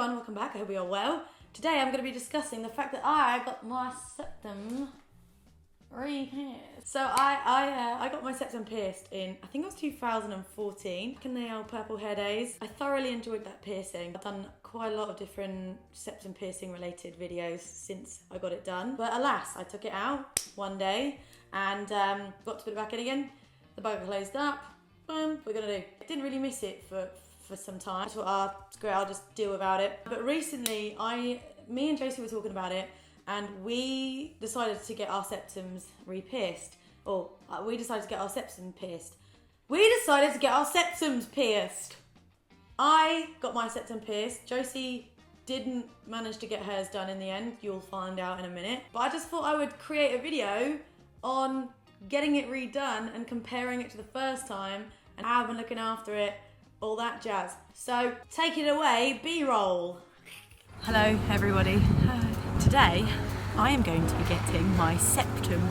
everyone, welcome back. I hope you are well. Today I'm going to be discussing the fact that I got my septum re-pierced. So I got my septum pierced in, I think it was 2014, back in the old purple hair days. I thoroughly enjoyed that piercing. I've done quite a lot of different septum piercing related videos since I got it done. But alas, I took it out one day and got to put it back in again. The bugger closed up. Boom, we're going to do. I didn't really miss it for some time. I thought, screw it, I'll just deal without it. But recently, me and Josie were talking about it, and we decided to get our septums re-pierced. Or we decided to get our septum pierced. We decided to get our septums pierced. I got my septum pierced. Josie didn't manage to get hers done in the end. You'll find out in a minute. But I just thought I would create a video on getting it redone and comparing it to the first time and how I've been looking after it. All that jazz. So take it away, B-roll. Hello everybody. Today I am going to be getting my septum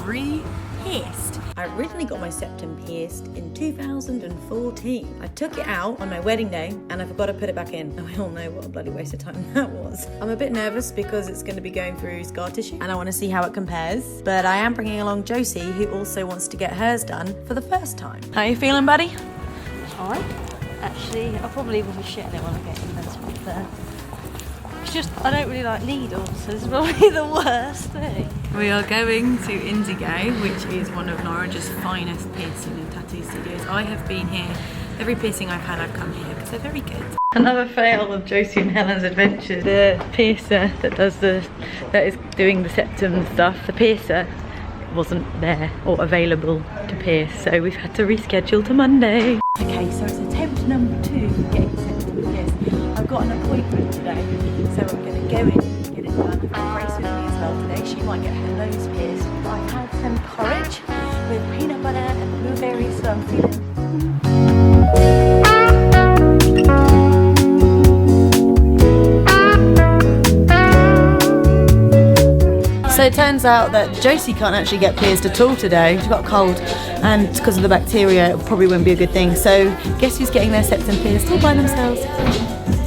re-pierced. I originally got my septum pierced in 2014. I took it out on my wedding day and I forgot to put it back in. And we all know what a bloody waste of time that was. I'm a bit nervous because it's going to be going through scar tissue and I want to see how it compares. But I am bringing along Josie, who also wants to get hers done for the first time. How are you feeling, buddy? Alright. Actually, I'll probably will be shitting it when I get in there, to be fair. It's just, I don't really like needles, so this is probably the worst thing. We are going to Indigo, which is one of Norwich's finest piercing and tattoo studios. I have been here. Every piercing I've had, I've come here because they're very good. Another fail of Josie and Helen's adventures. The piercer that is doing the septum stuff, the piercer wasn't there or available to pierce, so we've had to reschedule to Monday. Okay, so it's attempt number 2 for getting septum pierced. I've got an appointment today, so I'm going to go in and get it done. I've got Grace with me as well today. She might get her nose pierced. I had some porridge with peanut butter and blueberries, so I'm feeling So it turns out that Josie can't actually get pierced at all today. She got a cold, and because of the bacteria, it probably wouldn't be a good thing. So guess who's getting their septum pierced all by themselves?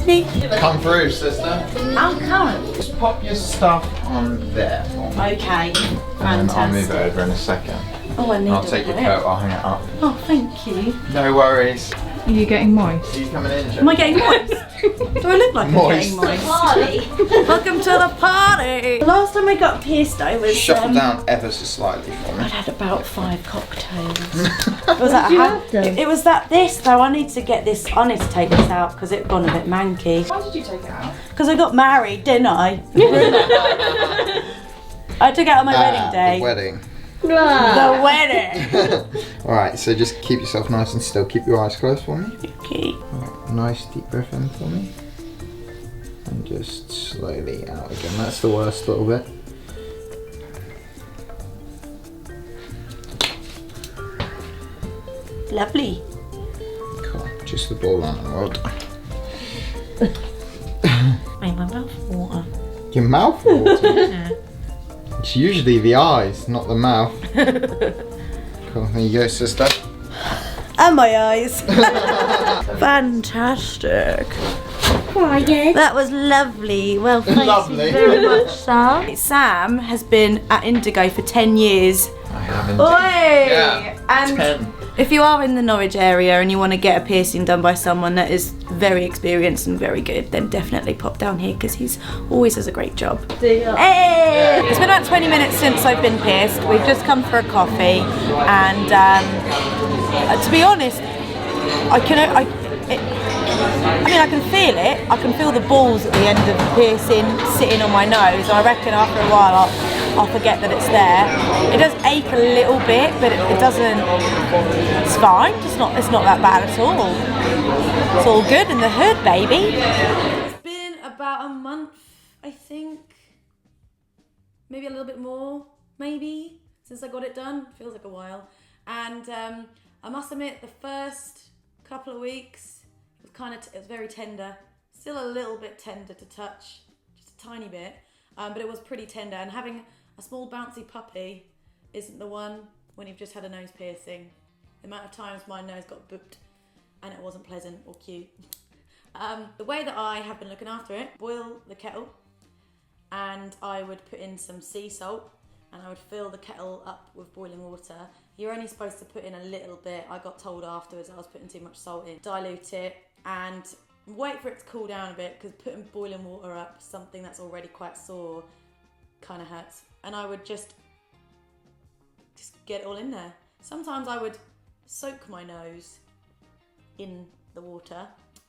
Me. Come through, sister. I'm coming. Just pop your stuff on there for me. Okay, And I'll move fantastic. it over in a second. Oh, I need I'll take your coat, I'll hang it up. Oh, thank you. No worries. Are you getting moist? Are you coming in, Jo? Am I getting moist? Do I look like Moist. I'm getting moist? Welcome to the party! Last time I got pierced, I was Shuffle down ever so slightly for me. I'd had about 5 cocktails. Was that it was this though. I need to get this. I need to take this out because it's gone a bit manky. Why did you take it out? Because I got married, didn't I? I took it out on my wedding day. The wedding. The wedding. Alright, so just keep yourself nice and still. Keep your eyes closed for me. Okay. Alright, nice deep breath in for me. And just slowly out again. That's the worst little bit. Lovely. Cool. Just the ball on the road. Made my mouth water. Your mouth water? Yeah. It's usually the eyes, not the mouth. Cool, there you go, sister. And my eyes. Fantastic. That was lovely. Well, thank Lovely. you very much, Sam. Sam has been at Indigo for 10 years. I have indeed. Oi! Yeah, And 10. if you are in the Norwich area and you want to get a piercing done by someone that is very experienced and very good, then definitely pop down here because he's always does a great job. Hey! It's been about 20 minutes since I've been pierced. We've just come for a coffee, and to be honest, I can feel it. I can feel the balls at the end of the piercing sitting on my nose, and I reckon after a while I'll forget that it's there. It does ache a little bit, but it doesn't. It's fine. It's not that bad at all. It's all good in the hood, baby. It's been about a month, I think, maybe a little bit more, maybe since I got it done. Feels like a while, and I must admit the first couple of weeks. It was very tender, still a little bit tender to touch, just a tiny bit, but it was pretty tender. And having a small bouncy puppy isn't the one when you've just had a nose piercing. The amount of times my nose got booped and it wasn't pleasant or cute. The way that I have been looking after it, boil the kettle, and I would put in some sea salt, and I would fill the kettle up with boiling water. You're only supposed to put in a little bit. I got told afterwards I was putting too much salt in. Dilute it and wait for it to cool down a bit, because putting boiling water up something that's already quite sore kind of hurts. And I would just get it all in there. Sometimes I would soak my nose in the water.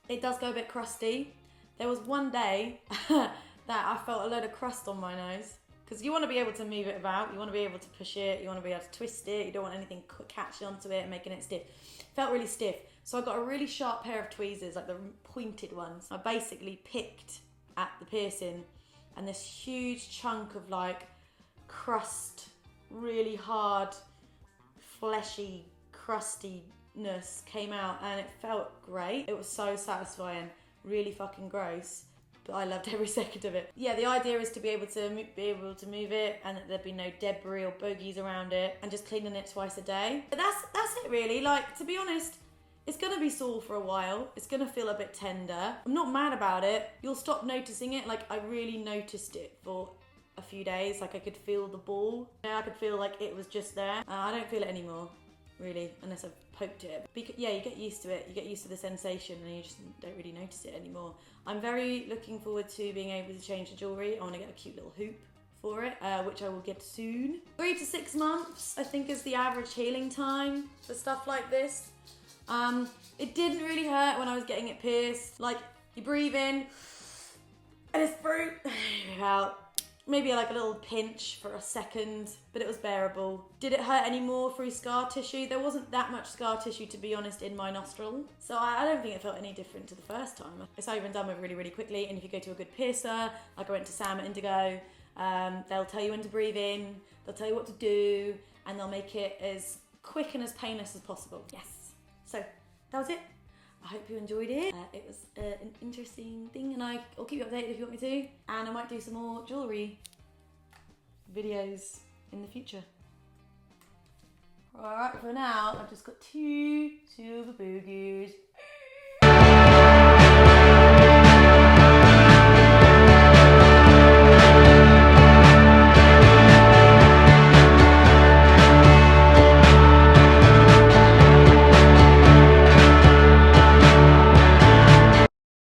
It does go a bit crusty. There was one day that I felt a load of crust on my nose, because you want to be able to move it about, you want to be able to push it, you want to be able to twist it, you don't want anything catching onto it and making it stiff. Felt really stiff. So I got a really sharp pair of tweezers, like the pointed ones. I basically picked at the piercing, and this huge chunk of like crust, really hard, fleshy, crustiness came out, and it felt great. It was so satisfying, really fucking gross, but I loved every second of it. Yeah, the idea is to be able to move it, and that there'd be no debris or bogies around it, and just cleaning it twice a day. But that's it really. Like, to be honest, it's gonna be sore for a while. It's gonna feel a bit tender. I'm not mad about it. You'll stop noticing it. Like, I really noticed it for a few days. Like, I could feel the ball. You know, I could feel like it was just there. I don't feel it anymore, really, unless I've poked it. Yeah, you get used to it. You get used to the sensation, and you just don't really notice it anymore. I'm very looking forward to being able to change the jewellery. I want to get a cute little hoop for it, which I will get soon. 3 to 6 months, I think, is the average healing time for stuff like this. It didn't really hurt when I was getting it pierced. Like, you breathe in, and it's through, out. Maybe like a little pinch for a second, but it was bearable. Did it hurt any more through scar tissue? There wasn't that much scar tissue, to be honest, in my nostril. So I don't think it felt any different to the first time. It's over and done with really, really quickly. And if you go to a good piercer, like I went to Sam at Indigo, they'll tell you when to breathe in, they'll tell you what to do, and they'll make it as quick and as painless as possible. Yes. So that was it. I hope you enjoyed it. It was an interesting thing, and I'll keep you updated if you want me to. And I might do some more jewellery videos in the future. Alright, for now, I've just got 2 silver boogies.